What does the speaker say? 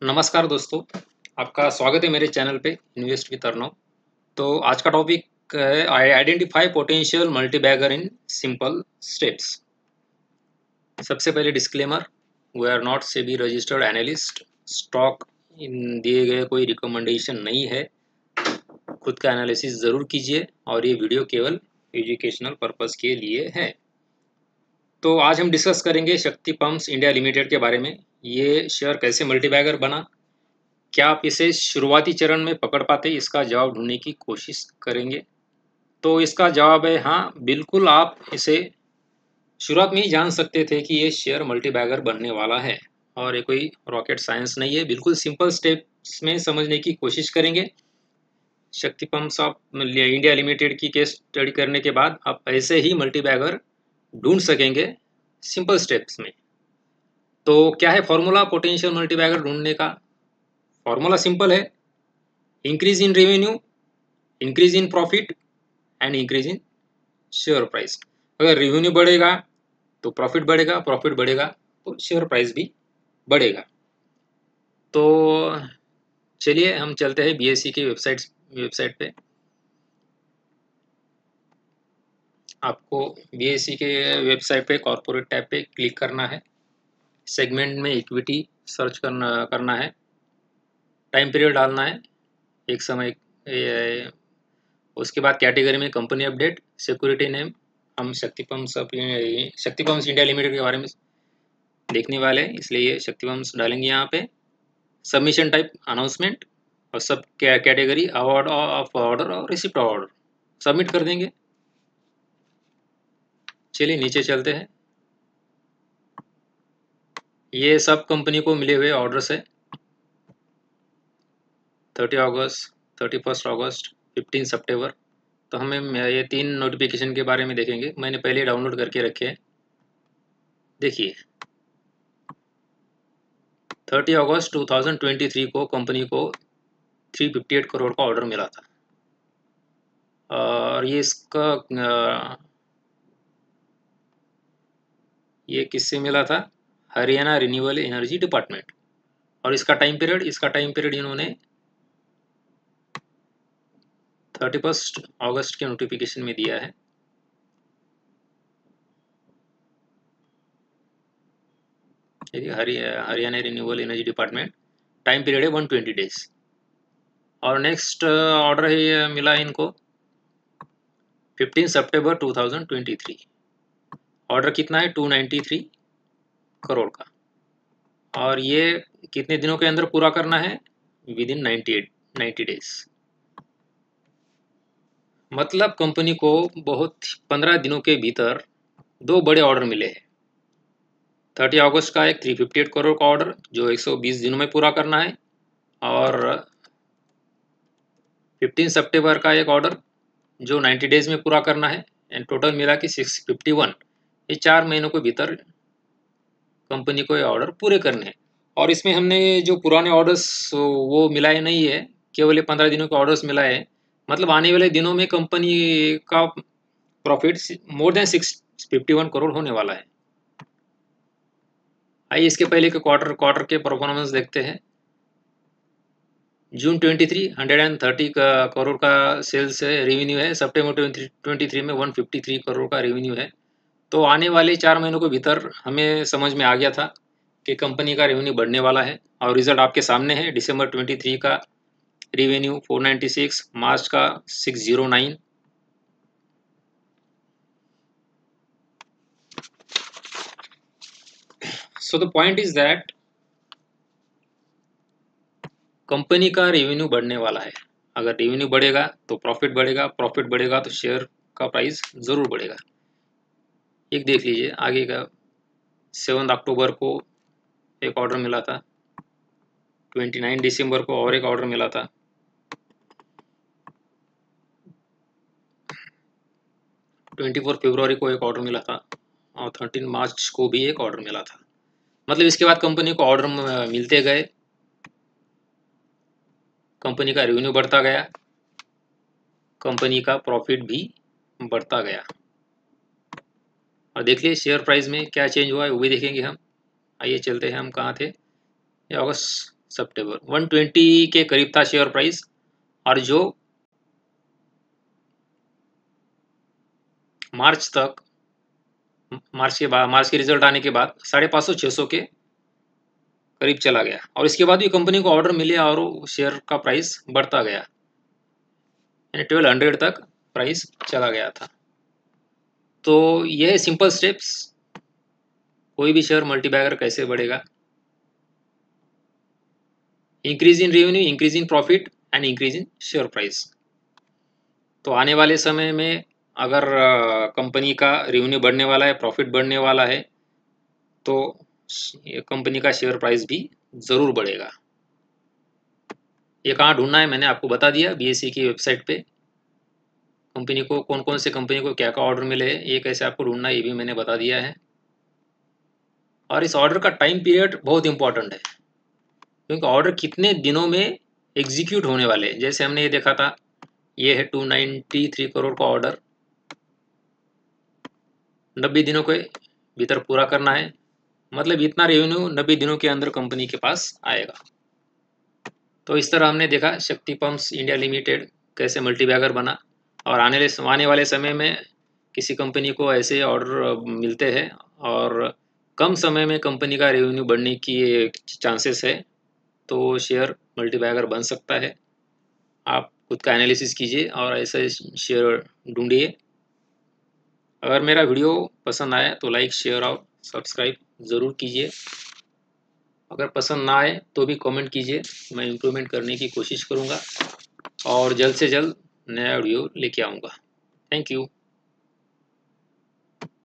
नमस्कार दोस्तों, आपका स्वागत है मेरे चैनल पे इन्वेस्ट विद अर्नव। तो आज का टॉपिक है identify potential multibagger in simple steps. सबसे पहले disclaimer, we are not SEBI registered analyst. Stock इन दिए गए कोई रिकमेंडेशन नहीं है। खुद का एनालिसिस ज़रूर कीजिए और ये वीडियो केवल एजुकेशनल पर्पज़ के लिए है। तो आज हम डिस्कस करेंगे शक्ति पंप्स इंडिया लिमिटेड के बारे में। ये शेयर कैसे मल्टीबैगर बना, क्या आप इसे शुरुआती चरण में पकड़ पाते, इसका जवाब ढूंढने की कोशिश करेंगे। तो इसका जवाब है हाँ, बिल्कुल आप इसे शुरुआत में ही जान सकते थे कि ये शेयर मल्टीबैगर बनने वाला है। और ये कोई रॉकेट साइंस नहीं है, बिल्कुल सिंपल स्टेप्स में समझने की कोशिश करेंगे। शक्ति पंप्स ऑफ इंडिया लिमिटेड की केस स्टडी करने के बाद आप ऐसे ही मल्टीबैगर ढूंढ सकेंगे सिंपल स्टेप्स में। तो क्या है फॉर्मूला पोटेंशियल मल्टीबैगर ढूंढने का? फॉर्मूला सिंपल है, increase in revenue, increase in profit and increase in share price. अगर रेवेन्यू बढ़ेगा तो प्रॉफिट बढ़ेगा, प्रॉफिट बढ़ेगा तो शेयर प्राइस भी बढ़ेगा। तो चलिए हम चलते हैं बीएसई की वेबसाइट पे। आपको बीएसई के वेबसाइट पे कॉर्पोरेट टैब पे क्लिक करना है। सेगमेंट में इक्विटी सर्च करना है। टाइम पीरियड डालना है, एक समय। उसके बाद कैटेगरी में कंपनी अपडेट, सिक्योरिटी नेम। हम शक्ति पंप्स इंडिया लिमिटेड के बारे में देखने वाले हैं, इसलिए ये शक्ति पंप्स डालेंगे यहाँ पे। सबमिशन टाइप अनाउंसमेंट और सब कैटेगरी अवार्ड ऑफ ऑर्डर और रिसिप्ट ऑर्डर सबमिट कर देंगे। चलिए नीचे चलते हैं। ये सब कंपनी को मिले हुए ऑर्डर्स है। 30 अगस्त, 31 अगस्त, 15 सितंबर। तो हमें ये 3 नोटिफिकेशन के बारे में देखेंगे। मैंने पहले डाउनलोड करके रखे हैं। देखिए 30 अगस्त 2023 को कंपनी को 358 करोड़ का ऑर्डर मिला था। और ये इसका ये किससे मिला था? Haryana renewable energy department. और इसका टाइम पीरियड इन्होंने 31 अगस्त के नोटिफिकेशन में दिया है। Haryana renewable energy department, time period है 120 डेज। और नेक्स्ट ऑर्डर है ये मिला इनको 15 सितंबर 2023। ऑर्डर कितना है? 293 करोड़ का। और ये कितने दिनों के अंदर पूरा करना है? With in 90 days. मतलब कंपनी को बहुत 15 दिनों के भीतर 2 बड़े ऑर्डर मिले हैं। 30 अगस्त का एक 358 करोड़ का ऑर्डर जो 120 दिनों में पूरा करना है, और 15 सितंबर का एक ऑर्डर जो 90 डेज में पूरा करना है। एंड टोटल मिला कि 651। ये 4 महीनों के भीतर कंपनी को ये ऑर्डर पूरे करने हैं। और इसमें हमने जो पुराने ऑर्डर्स वो मिलाए नहीं है, केवल ये 15 दिनों के ऑर्डर्स मिलाए हैं। मतलब आने वाले दिनों में कंपनी का प्रॉफिट मोर देन 651 करोड़ होने वाला है। आइए इसके पहले के क्वार्टर के परफॉर्मेंस देखते हैं। जून 23 130 करोड़ का सेल्स है, रेवेन्यू है। सितंबर 23 में 153 करोड़ का रेवेन्यू है। तो आने वाले 4 महीनों के भीतर हमें समझ में आ गया था कि कंपनी का रेवेन्यू बढ़ने वाला है। और रिजल्ट आपके सामने है। दिसंबर 23 का रेवेन्यू 496, मार्च का 609। So the point is that company का रेवेन्यू बढ़ने वाला है। अगर रेवेन्यू बढ़ेगा तो प्रॉफिट बढ़ेगा, प्रॉफिट बढ़ेगा तो शेयर का प्राइस ज़रूर बढ़ेगा। एक देख लीजिए आगे का। 7 अक्टूबर को एक ऑर्डर मिला था, 29 दिसंबर को और एक ऑर्डर मिला था, 24 फरवरी को एक ऑर्डर मिला था, और 13 मार्च को भी एक ऑर्डर मिला था। मतलब इसके बाद कंपनी को ऑर्डर मिलते गए, कंपनी का रेवेन्यू बढ़ता गया, कंपनी का प्रॉफिट भी बढ़ता गया। और देख लिए शेयर प्राइस में क्या चेंज हुआ है वो भी देखेंगे हम। आइए चलते हैं, हम कहाँ थे? ये अगस्त सितंबर 120 के करीब था शेयर प्राइस, और जो मार्च तक, मार्च के रिजल्ट आने के बाद 550-600 के करीब चला गया, और इसके बाद भी कंपनी को ऑर्डर मिले और शेयर का प्राइस बढ़ता गया, यानी 1200 तक प्राइस चला गया था। तो यह सिंपल स्टेप्स, कोई भी शेयर मल्टीबैगर कैसे बढ़ेगा। Increase in revenue, increase in profit and increase in share price. तो आने वाले समय में अगर कंपनी का रेवेन्यू बढ़ने वाला है, प्रॉफिट बढ़ने वाला है, तो कंपनी का शेयर प्राइस भी ज़रूर बढ़ेगा। ये कहाँ ढूंढना है मैंने आपको बता दिया, बीएसई की वेबसाइट पे कंपनी को, कौन कौन से कंपनी को क्या क्या ऑर्डर मिले हैं, ये कैसे आपको ढूंढना है ये भी मैंने बता दिया है। और इस ऑर्डर का टाइम पीरियड बहुत इंपॉर्टेंट है, क्योंकि ऑर्डर कितने दिनों में एग्जीक्यूट होने वाले हैं। जैसे हमने ये देखा था, ये है 293 करोड़ का ऑर्डर, 90 दिनों के भीतर पूरा करना है, मतलब इतना रेवेन्यू 90 दिनों के अंदर कंपनी के पास आएगा। तो इस तरह हमने देखा शक्ति पंप्स इंडिया लिमिटेड कैसे मल्टीबैगर बना, और आने वाले समय में किसी कंपनी को ऐसे ऑर्डर मिलते हैं और कम समय में कंपनी का रेवेन्यू बढ़ने की चांसेस है, तो शेयर मल्टीबैगर बन सकता है। आप खुद का एनालिसिस कीजिए और ऐसे शेयर ढूंढिए। अगर मेरा वीडियो पसंद आए तो लाइक, शेयर और सब्सक्राइब ज़रूर कीजिए। अगर पसंद ना आए तो भी कमेंट कीजिए, मैं इम्प्रूवमेंट करने की कोशिश करूँगा और जल्द से जल्द नया वीडियो लेके आऊँगा। Thank you.